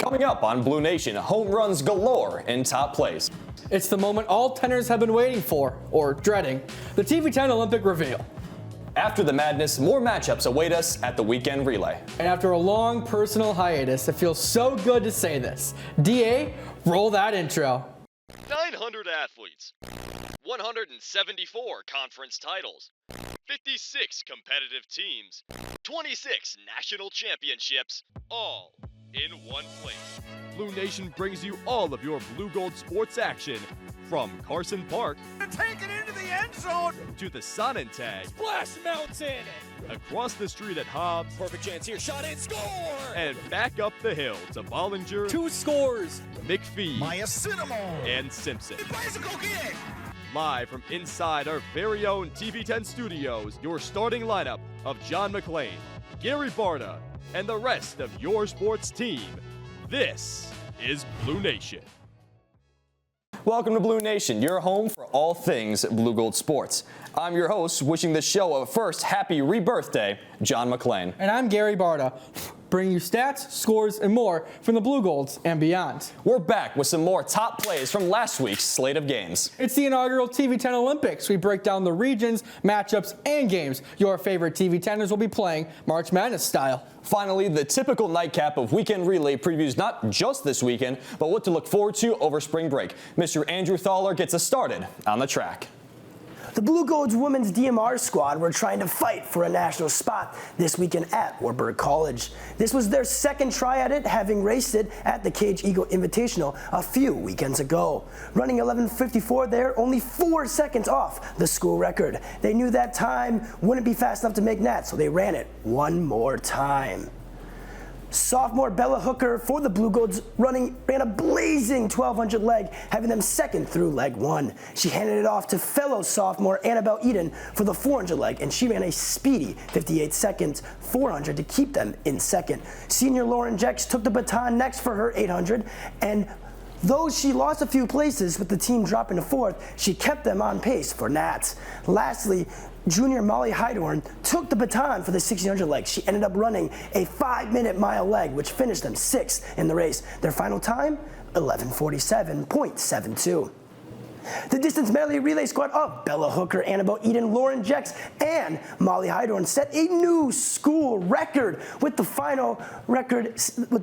Coming up on Blue Nation, home runs galore in top plays. It's the moment all tenors have been waiting for, or dreading, the TV10 Olympic reveal. After the madness, more matchups await us at the weekend relay. And after a long personal hiatus, it feels so good to say this. DA, roll that intro. 900 athletes, 174 conference titles, 56 competitive teams, 26 national championships, all in one place. Blue Nation brings you all of your blue gold sports action from Carson Park take it into the end zone to the Sonnen Tag, Splash Mountain, across the street at Hobbs, perfect chance here, shot and score, and back up the hill to Bollinger, 2 scores, McPhee, Maya Cinnamon, and Simpson. bicycle kick. Live from inside our very own TV10 studios, your starting lineup of John McClain, Gary Barta, and the rest of your sports team. This is Blue Nation. Welcome to Blue Nation, your home for all things Blue Gold sports. I'm your host, wishing the show a first happy rebirthday, John McClain. and I'm Gary Barta, bringing you stats, scores, and more from the Blue Golds and beyond. We're back with some more top plays from last week's slate of games. It's the inaugural TV10 Olympics. We break down the regions, matchups, and games your favorite TV10ers will be playing March Madness style. Finally, the typical nightcap of weekend relay previews not just this weekend, but what to look forward to over spring break. Mr. Andrew Thaler gets us started on the track. The Blue Gold's women's DMR squad were trying to fight for a national spot this weekend at Wartburg College. This was their second try at it, having raced it at the Cage Eagle Invitational a few weekends ago. Running 11:54 there, only 4 seconds off the school record. They knew that time wouldn't be fast enough to make net, so they ran it one more time. Sophomore Bella Hooker for the Blue Golds ran a blazing 1200 leg, having them second through leg 1. She handed it off to fellow sophomore Annabelle Eden for the 400 leg, and she ran a speedy 58 seconds 400 to keep them in second. Senior Lauren Jex took the baton next for her 800, and though she lost a few places with the team dropping to fourth, she kept them on pace for Nats. Lastly, junior Molly Heidorn took the baton for the 1600 leg. She ended up running a 5-minute mile leg, which finished them 6th in the race. Their final time, 11:47.72. The distance medley relay squad of Bella Hooker, Annabelle Eden, Lauren Jex, and Molly Heidorn set a new school record with the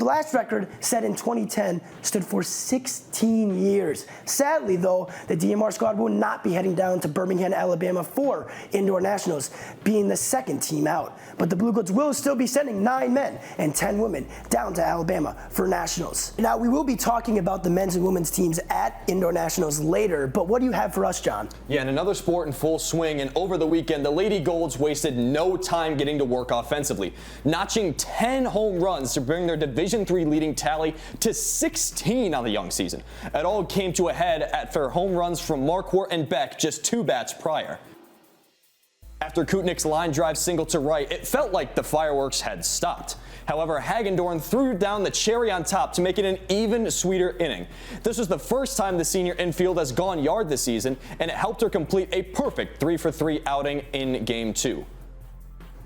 last record set in 2010 stood for 16 years. Sadly, though, the DMR squad will not be heading down to Birmingham, Alabama for indoor nationals, being the second team out. But the Blue Golds will still be sending 9 men and 10 women down to Alabama for nationals. Now, we will be talking about the men's and women's teams at indoor nationals later, but what do you have for us, John? Yeah, and another sport in full swing, and over the weekend, the Lady Golds wasted no time getting to work offensively, notching 10 home runs to bring their Division III leading tally to 16 on the young season. It all came to a head after home runs from Marquardt and Beck just 2 bats prior. After Kutnick's line drive single to right, it felt like the fireworks had stopped. However, Hagendorn threw down the cherry on top to make it an even sweeter inning. This was the first time the senior infield has gone yard this season, and it helped her complete a perfect 3-for-3 outing in Game 2.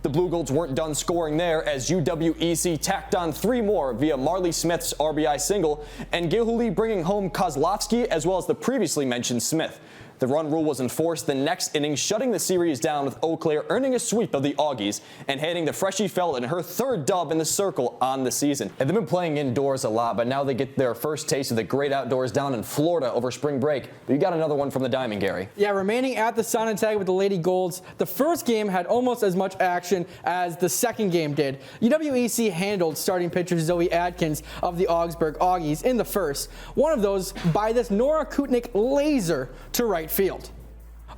The Blue Golds weren't done scoring there, as UWEC tacked on 3 more via Marley Smith's RBI single, and Gilhuli bringing home Kozlowski as well as the previously mentioned Smith. The run rule was enforced the next inning, shutting the series down with Eau Claire earning a sweep of the Augies and handing the Freshie Felton her 3rd dub in the circle on the season. And they've been playing indoors a lot, but now they get their first taste of the great outdoors down in Florida over spring break. But you got another one from the Diamond, Gary. Yeah, remaining at the Sonnen Tag with the Lady Golds, the first game had almost as much action as the second game did. UWEC handled starting pitcher Zoe Adkins of the Augsburg Augies in the first. One of those by this Nora Kutnick laser to right field.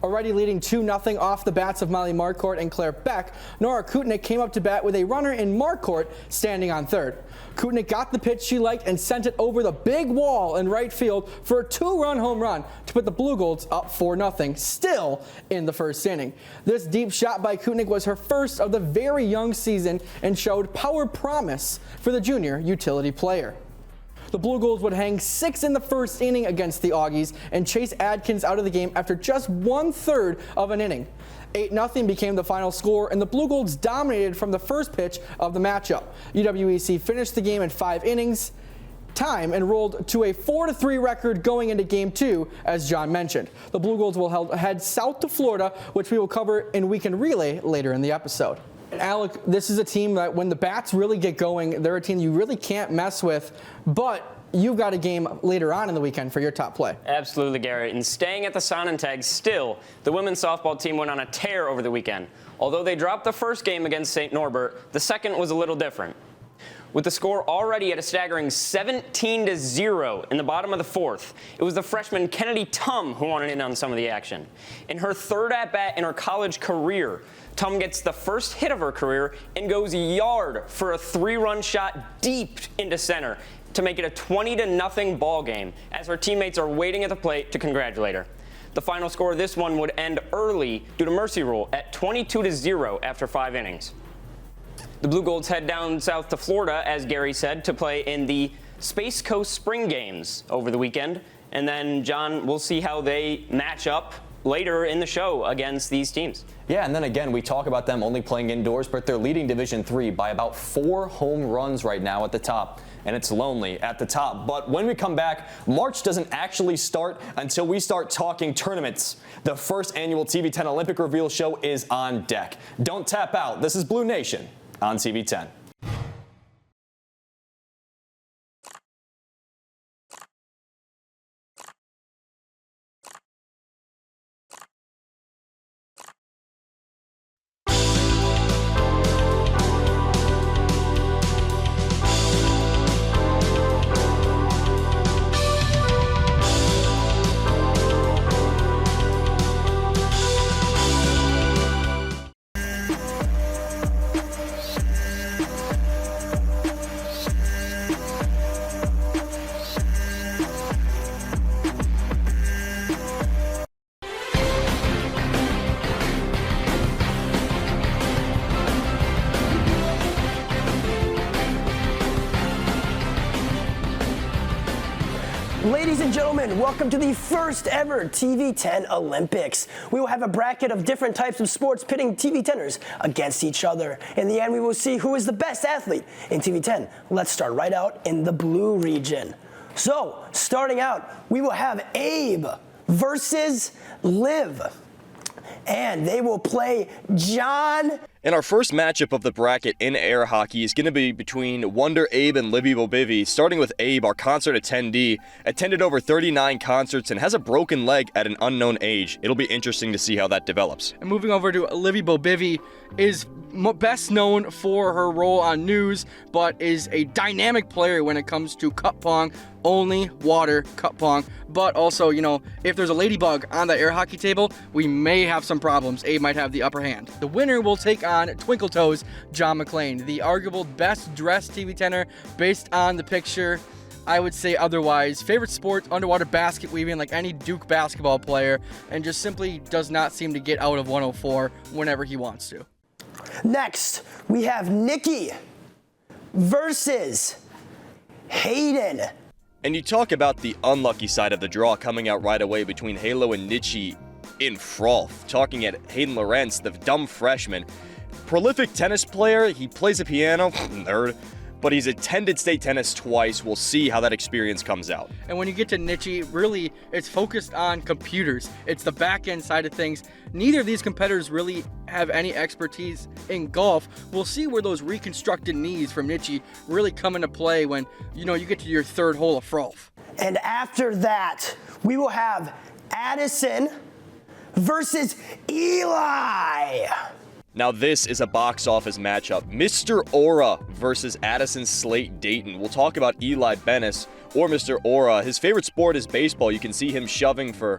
Already leading 2-0 off the bats of Molly Marquardt and Claire Beck, Nora Kutnick came up to bat with a runner in Marquardt standing on third. Kutnick got the pitch she liked and sent it over the big wall in right field for a 2-run home run to put the Blue Golds up 4-0, still in the first inning. This deep shot by Kutnick was her first of the very young season and showed power promise for the junior utility player. The Blue Golds would hang 6 in the first inning against the Augies and chase Adkins out of the game after just 1/3 of an inning. 8-0 became the final score, and the Blue Golds dominated from the first pitch of the matchup. UWEC finished the game in 5 innings, time and rolled to a 4-3 record going into Game 2, as John mentioned. The Blue Golds will head south to Florida, which we will cover in Weekend Relay later in the episode. And Alec, this is a team that when the bats really get going, they're a team you really can't mess with, but you've got a game later on in the weekend for your top play. Absolutely, Garrett. And staying at the Sonnentag, still, the women's softball team went on a tear over the weekend. Although they dropped the first game against St. Norbert, the second was a little different. With the score already at a staggering 17-0 in the bottom of the fourth, it was the freshman Kennedy Tum who wanted in on some of the action. In her third at-bat in her college career, Tum gets the first hit of her career and goes yard for a 3-run shot deep into center to make it a 20-0 ball game as her teammates are waiting at the plate to congratulate her. The final score of this one would end early due to mercy rule at 22-0 after 5 innings. The Blue Golds head down south to Florida, as Gary said, to play in the Space Coast Spring Games over the weekend. And then, John, we'll see how they match up later in the show against these teams. Yeah, and then again, we talk about them only playing indoors, but they're leading Division III by about 4 home runs right now at the top. And it's lonely at the top. But when we come back, March doesn't actually start until we start talking tournaments. The first annual TV10 Olympic Reveal show is on deck. Don't tap out. This is Blue Nation on TV10. Ladies and gentlemen, welcome to the first ever TV10 Olympics. We will have a bracket of different types of sports pitting TV10ers against each other. In the end, we will see who is the best athlete in TV10. Let's start right out in the blue region. So, starting out, we will have Abe versus Liv. And they will play John. And our first matchup of the bracket in air hockey is going to be between Wonder Abe and Libby Bobivi. Starting with Abe, our concert attendee, attended over 39 concerts and has a broken leg at an unknown age. It'll be interesting to see how that develops. And moving over to Libby Bobivi, is best known for her role on News, but is a dynamic player when it comes to cup pong, only water cup pong. But also, you know, if there's a ladybug on the air hockey table, we may have some problems. Abe might have the upper hand. The winner will take on Twinkle Toes John McClain, the arguable best dressed TV10er based on the picture. I would say otherwise. Favorite sport, underwater basket weaving like any Duke basketball player, and just simply does not seem to get out of 104 whenever he wants to. Next, we have Nikki versus Hayden. And you talk about the unlucky side of the draw coming out right away between Halo and Nietzsche in froth. Talking at Hayden Lorenz, the dumb freshman. Prolific tennis player, he plays the piano, nerd, but he's attended state tennis twice. We'll see how that experience comes out. And when you get to Nietzsche, really, it's focused on computers. It's the back end side of things. Neither of these competitors really have any expertise in golf. We'll see where those reconstructed knees from Nietzsche really come into play when, you know, you get to your third hole of froth. And after that, we will have Addison versus Eli. Now this is a box office matchup. Mr. Aura versus Addison Slate Dayton. We'll talk about Eli Bennis or Mr. Aura. His favorite sport is baseball. You can see him shoving for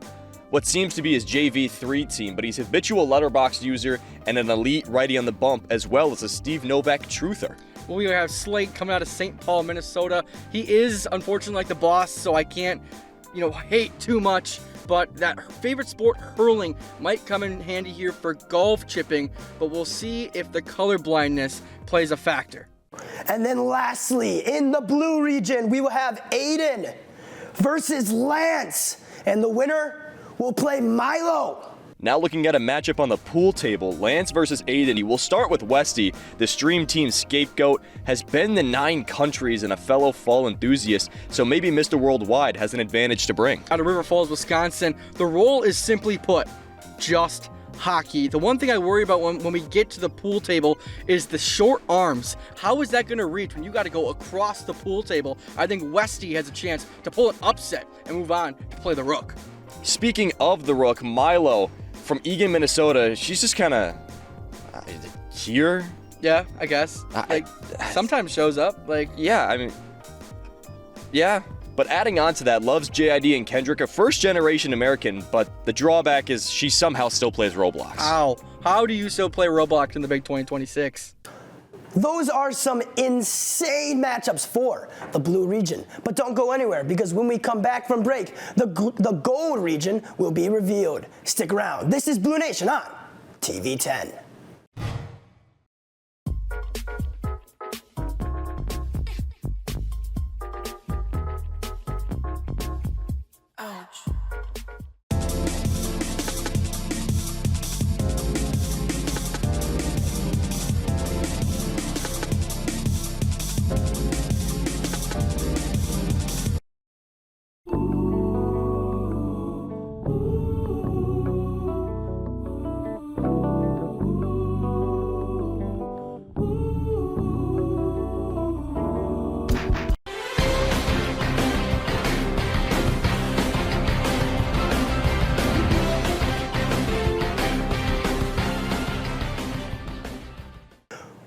what seems to be his JV3 team, but he's a habitual letterbox user and an elite righty on the bump, as well as a Steve Novak truther. Well, we have Slate coming out of St. Paul, Minnesota. He is, unfortunately, like the boss, so I can't, hate too much. But that favorite sport, hurling, might come in handy here for golf chipping, but we'll see if the color blindness plays a factor. And then lastly, in the blue region, we will have Aiden versus Lance, and the winner will play Milo. Now looking at a matchup on the pool table, Lance versus Aiden. We'll start with Westy. The Stream Team scapegoat has been to 9 countries and a fellow fall enthusiast, so maybe Mr. Worldwide has an advantage to bring. Out of River Falls, Wisconsin, the role is simply put, just hockey. The one thing I worry about when we get to the pool table is the short arms. How is that going to reach when you got to go across the pool table? I think Westy has a chance to pull an upset and move on to play the Rook. Speaking of the Rook, Milo from Eagan, Minnesota, she's just kind of here. Yeah, I guess. Sometimes shows up. Yeah, I mean, yeah. But adding on to that, loves JID and Kendrick, a first-generation American, but the drawback is she somehow still plays Roblox. How do you still play Roblox in the Big 2026? Those are some insane matchups for the blue region. But don't go anywhere, because when we come back from break, the gold region will be revealed. Stick around. This is Blue Nation on TV10.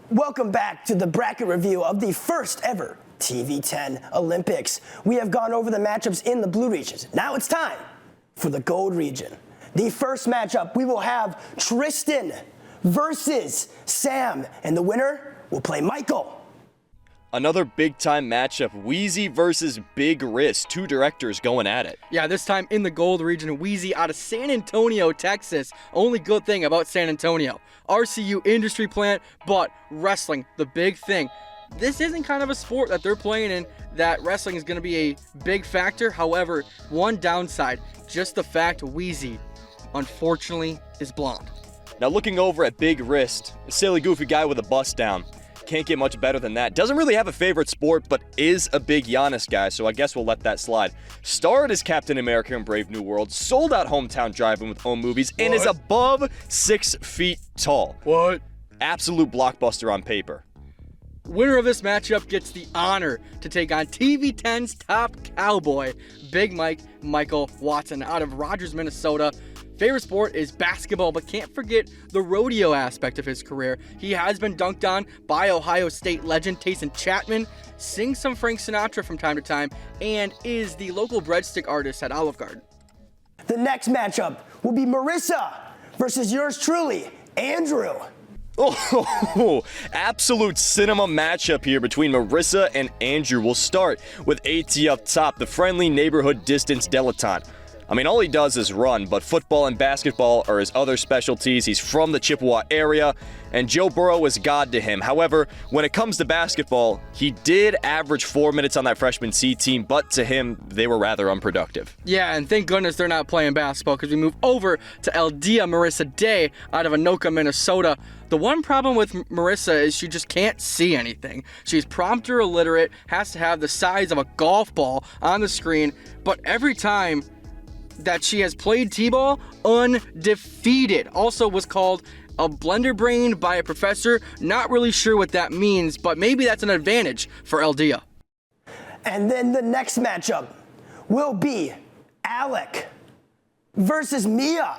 Welcome back to the bracket review of the first ever TV10 Olympics. We have gone over the matchups in the blue regions. Now it's time for the gold region. The first matchup, we will have Tristan versus Sam, and the winner will play Michael. Another big-time matchup, Wheezy versus Big Wrist, 2 directors going at it. Yeah, this time in the gold region, Wheezy out of San Antonio, Texas. Only good thing about San Antonio, RCU industry plant, but wrestling, the big thing. This isn't kind of a sport that they're playing in that wrestling is going to be a big factor. However, one downside, just the fact Wheezy, unfortunately, is blonde. Now looking over at Big Wrist, a silly goofy guy with a bust down. Can't get much better than that. Doesn't really have a favorite sport, but is a big Giannis guy, so I guess we'll let that slide. Starred as Captain America in Brave New World, sold out hometown driving with home movies, and is above 6 feet tall. What? Absolute blockbuster on paper. Winner of this matchup gets the honor to take on TV10's top cowboy, Big Mike Michael Watson out of Rogers, Minnesota. Favorite sport is basketball, but can't forget the rodeo aspect of his career. He has been dunked on by Ohio State legend Tayson Chapman, sings some Frank Sinatra from time to time, and is the local breadstick artist at Olive Garden. The next matchup will be Marissa versus yours truly, Andrew. Oh, absolute cinema matchup here between Marissa and Andrew. We'll start with AT up top, the friendly neighborhood distance dilettante. I mean, all he does is run, but football and basketball are his other specialties. He's from the Chippewa area, and Joe Burrow is God to him. However, when it comes to basketball, he did average 4 minutes on that freshman C team, but to him, they were rather unproductive. Yeah, and thank goodness they're not playing basketball, because we move over to Eldia Marissa Day out of Anoka, Minnesota. The one problem with Marissa is she just can't see anything. She's prompter illiterate, has to have the size of a golf ball on the screen, but every time that she has played T-ball, undefeated. Also was called a blender brain by a professor. Not really sure what that means, but maybe that's an advantage for Eldia. And then the next matchup will be Alec versus Mia.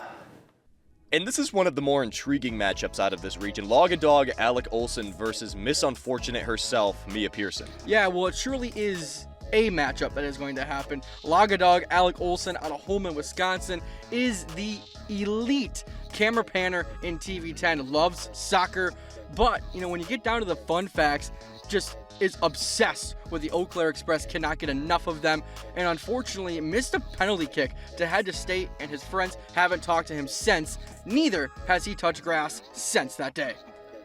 And this is one of the more intriguing matchups out of this region. Logadog Alec Olson versus Miss Unfortunate herself, Mia Pearson. Yeah, well, it surely is a matchup that is going to happen. Logadog Alec Olson out of Holman, Wisconsin is the elite camera panner in TV10, loves soccer, but when you get down to the fun facts, just is obsessed with the Eau Claire Express, cannot get enough of them, and unfortunately missed a penalty kick to head to state, and his friends haven't talked to him since. Neither has he touched grass since that day.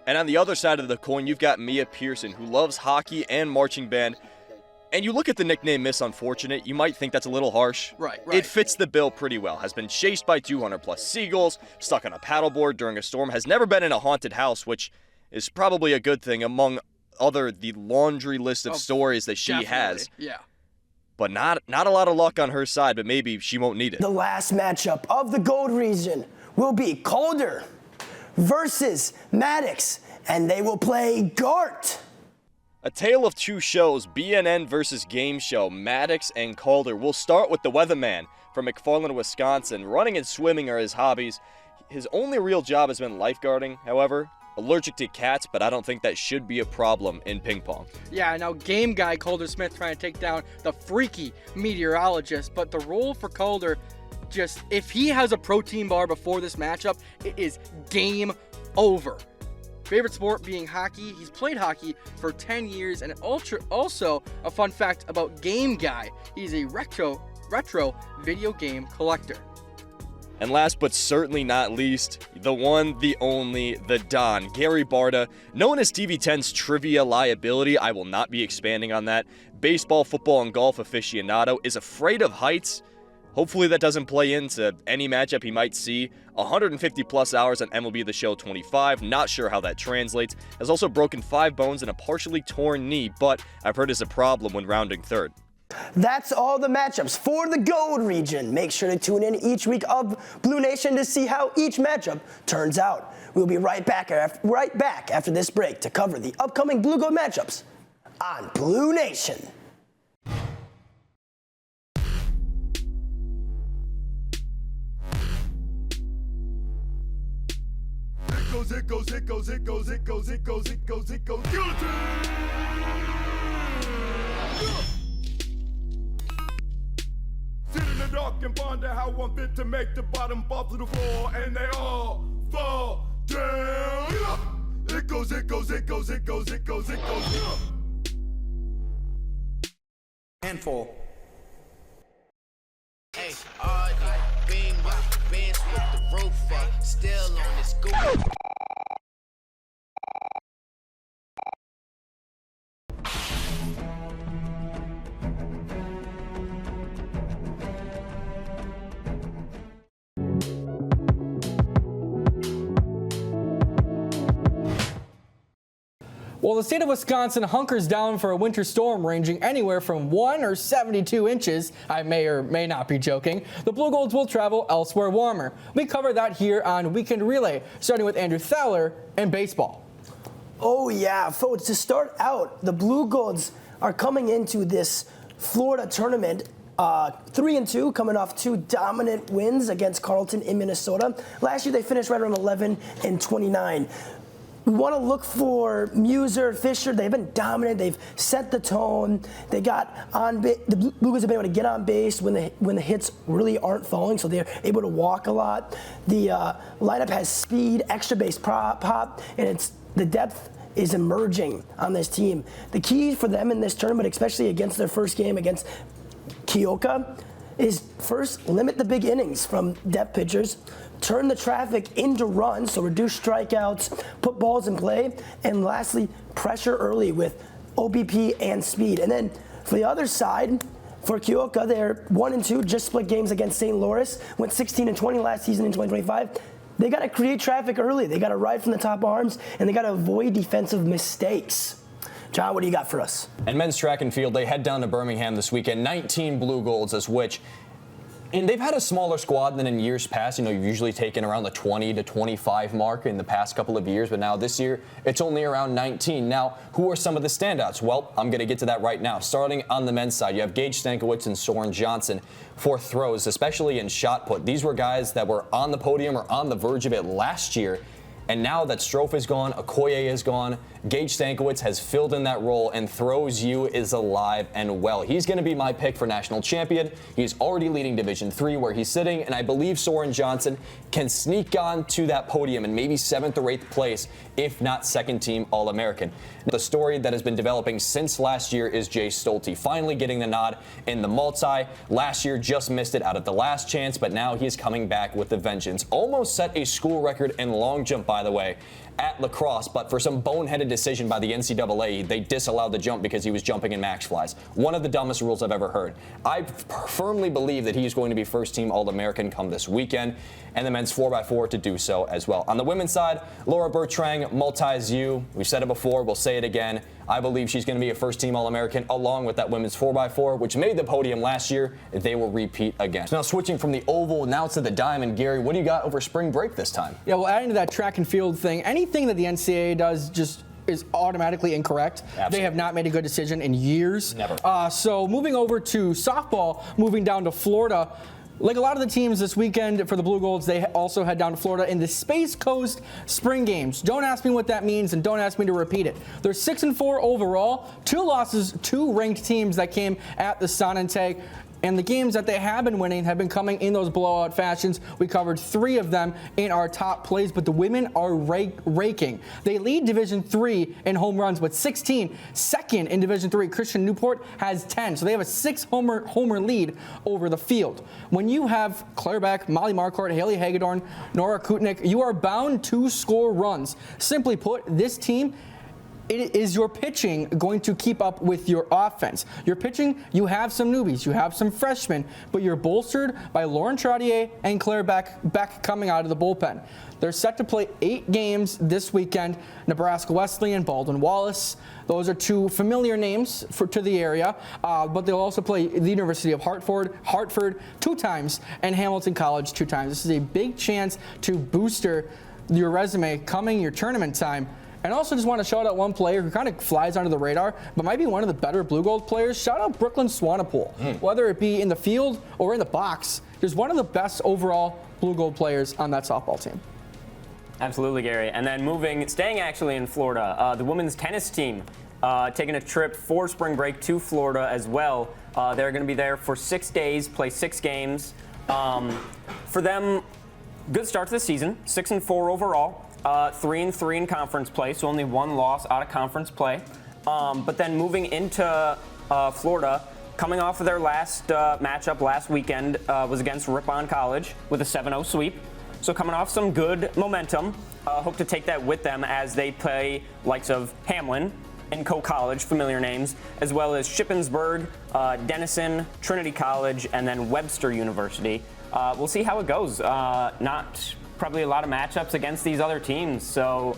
And on the other side of the coin, you've got Mia Pearson, who loves hockey and marching band. And you look at the nickname Miss Unfortunate, you might think that's a little harsh. Right. It fits the bill pretty well. Has been chased by 200+ seagulls, stuck on a paddleboard during a storm, has never been in a haunted house, which is probably a good thing among the laundry list of stories that she has. Yeah. But not a lot of luck on her side, but maybe she won't need it. The last matchup of the gold region will be Calder versus Maddox, and they will play Gart. A tale of two shows, BNN versus Game Show, Maddox and Calder. We'll start with the weatherman from McFarland, Wisconsin. Running and swimming are his hobbies. His only real job has been lifeguarding, however. Allergic to cats, but I don't think that should be a problem in ping pong. Yeah, now game guy Calder Smith trying to take down the freaky meteorologist, but the role for Calder, just if he has a protein bar before this matchup, it is game over. Favorite sport being hockey. He's played hockey for 10 years, and also a fun fact about Game Guy, he's a retro video game collector. And last but certainly not least, the one, the only, the Don, Gary Barta, known as TV10's trivia liability. I will not be expanding on that. Baseball, football, and golf aficionado, is afraid of heights. Hopefully that doesn't play into any matchup he might see. 150+ hours on MLB The Show 25. Not sure how that translates. Has also broken 5 bones and a partially torn knee, but I've heard is a problem when rounding third. That's all the matchups for the gold region. Make sure to tune in each week of Blue Nation to see how each matchup turns out. We'll be right back after this break to cover the upcoming Blue Gold matchups on Blue Nation. It goes, guillotine! Sit in the dark and ponder how I'm fit to make the bottom fall to the floor, and they all fall down. It goes. Handful. Hey, beam bench with the roof up, still on this scoop. Well, the state of Wisconsin hunkers down for a winter storm ranging anywhere from 1 or 72 inches. I may or may not be joking. The Blue Golds will travel elsewhere warmer. We cover that here on Weekend Relay, starting with Andrew Thaler and baseball. Oh yeah, folks, to start out, the Blue Golds are coming into this Florida tournament 3-2, coming off 2 dominant wins against Carleton in Minnesota. Last year they finished right around 11-29. We want to look for Muser, Fisher. They've been dominant. They've set the tone. They got on base. The Blue Jays have been able to get on base when the hits really aren't falling, so they're able to walk a lot. The lineup has speed, extra base pop, and the depth is emerging on this team. The key for them in this tournament, especially against their first game against Keokuk, is first limit the big innings from depth pitchers. Turn the traffic into runs, so reduce strikeouts, put balls in play, and lastly, pressure early with OBP and speed. And then for the other side, for Keokuk, they're 1-2, just split games against St. Louis, went 16-20 last season in 2025. They got to create traffic early. They got to ride from the top arms, and they got to avoid defensive mistakes. John, what do you got for us? And men's track and field, they head down to Birmingham this weekend. 19 Blue Golds, and they've had a smaller squad than in years past. You know, you've usually taken around the 20 to 25 mark in the past couple of years, but now this year it's only around 19. Now, who are some of the standouts? Well, I'm going to get to that right now. Starting on the men's side, you have Gage Stankiewicz and Soren Johnson for throws, especially in shot put. These were guys that were on the podium or on the verge of it last year. And now that Strofe is gone, Okoye is gone, Gage Stankiewicz has filled in that role, and Throws U is alive and well. He's going to be my pick for national champion. He's already leading Division III where he's sitting, and I believe Soren Johnson can sneak on to that podium in maybe 7th or 8th place, if not second-team All-American. The story that has been developing since last year is Jay Stolte, finally getting the nod in the multi. Last year just missed it out at the last chance, but now he is coming back with a vengeance. Almost set a school record in long jump, by the way, at lacrosse, but for some boneheaded decision by the NCAA, they disallowed the jump because he was jumping in max flies. One of the dumbest rules I've ever heard. I firmly believe that he's going to be first-team All-American come this weekend, and the men's 4x4 to do so as well. On the women's side, Laura Bertrand, multi-U. We've said it before, we'll say it again. I believe she's going to be a first-team All-American along with that women's 4x4, which made the podium last year. They will repeat again. So now switching from the oval now to the diamond, Gary, what do you got over spring break this time? Yeah, well, adding to that track and field thing, anything that the NCAA does just is automatically incorrect. Absolutely. They have not made a good decision in years. Never. So moving over to softball, moving down to Florida. Like a lot of the teams this weekend for the Blue Golds, they also head down to Florida in the Space Coast Spring Games. Don't ask me what that means, and don't ask me to repeat it. They're 6-4 overall, 2 losses, 2 ranked teams that came at the Sonantag. And the games that they have been winning have been coming in those blowout fashions. We covered 3 of them in our top plays, but the women are raking. They lead Division III in home runs with 16. Second in Division III, Christian Newport has 10. So they have a 6-homer lead over the field. When you have Claire Beck, Molly Marquardt, Haley Hagedorn, Nora Kutnick, you are bound to score runs. Simply put, this team, is your pitching going to keep up with your offense? Your pitching, you have some newbies, you have some freshmen, but you're bolstered by Lauren Trottier and Claire Beck coming out of the bullpen. They're set to play 8 games this weekend. Nebraska Wesleyan, Baldwin Wallace. Those are 2 familiar names to the area, but they'll also play the University of Hartford 2 times and Hamilton College 2 times. This is a big chance to booster your resume coming your tournament time. And also just want to shout out one player who kind of flies under the radar, but might be one of the better Blue Gold players. Shout out Brooklyn Swanepoel. Whether it be in the field or in the box, there's one of the best overall Blue Gold players on that softball team. Absolutely, Gary. And then staying actually in Florida, the women's tennis team taking a trip for spring break to Florida as well. They're going to be there for 6 days, play 6 games. For them, good start to the season, 6-4 overall. 3-3 in conference play, so only 1 loss out of conference play. But then moving into Florida, coming off of their last matchup last weekend was against Ripon College with a 7-0 sweep. So coming off some good momentum, hope to take that with them as they play likes of Hamlin and Coe College, familiar names, as well as Shippensburg, Denison, Trinity College, and then Webster University. We'll see how it goes. Not probably a lot of matchups against these other teams, so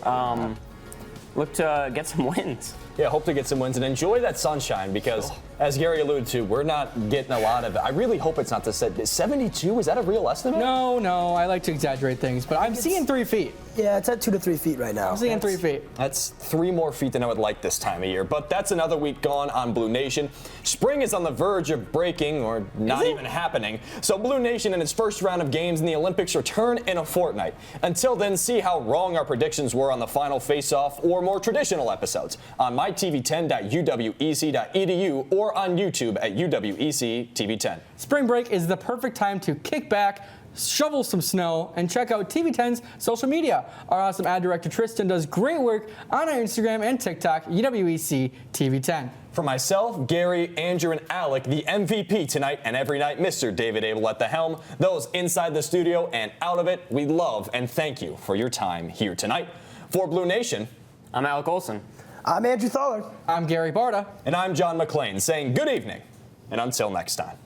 look to get some wins. Yeah, hope to get some wins and enjoy that sunshine because, as Gary alluded to, we're not getting a lot of it. I really hope it's not the 72. Is that a real estimate? No, I like to exaggerate things, but I'm seeing 3 feet. Yeah, it's at 2 to 3 feet right now. I'm seeing 3 feet. That's 3 more feet than I would like this time of year. But that's another week gone on Blue Nation. Spring is on the verge of breaking or not even happening. So Blue Nation in its first round of games in the Olympics return in a fortnight. Until then, see how wrong our predictions were on the final face-off or more traditional episodes on mytv10.uwec.edu or on YouTube at UWEC TV10. Spring break is the perfect time to kick back, shovel some snow, and check out TV10's social media. Our awesome ad director Tristan does great work on our Instagram and TikTok, UWEC TV10. For myself, Gary, Andrew, and Alec, the MVP tonight and every night, Mr. David Abel at the helm. Those inside the studio and out of it, we love and thank you for your time here tonight. For Blue Nation, I'm Alec Olson. I'm Andrew Thaller. I'm Gary Barta. And I'm John McClain saying good evening and until next time.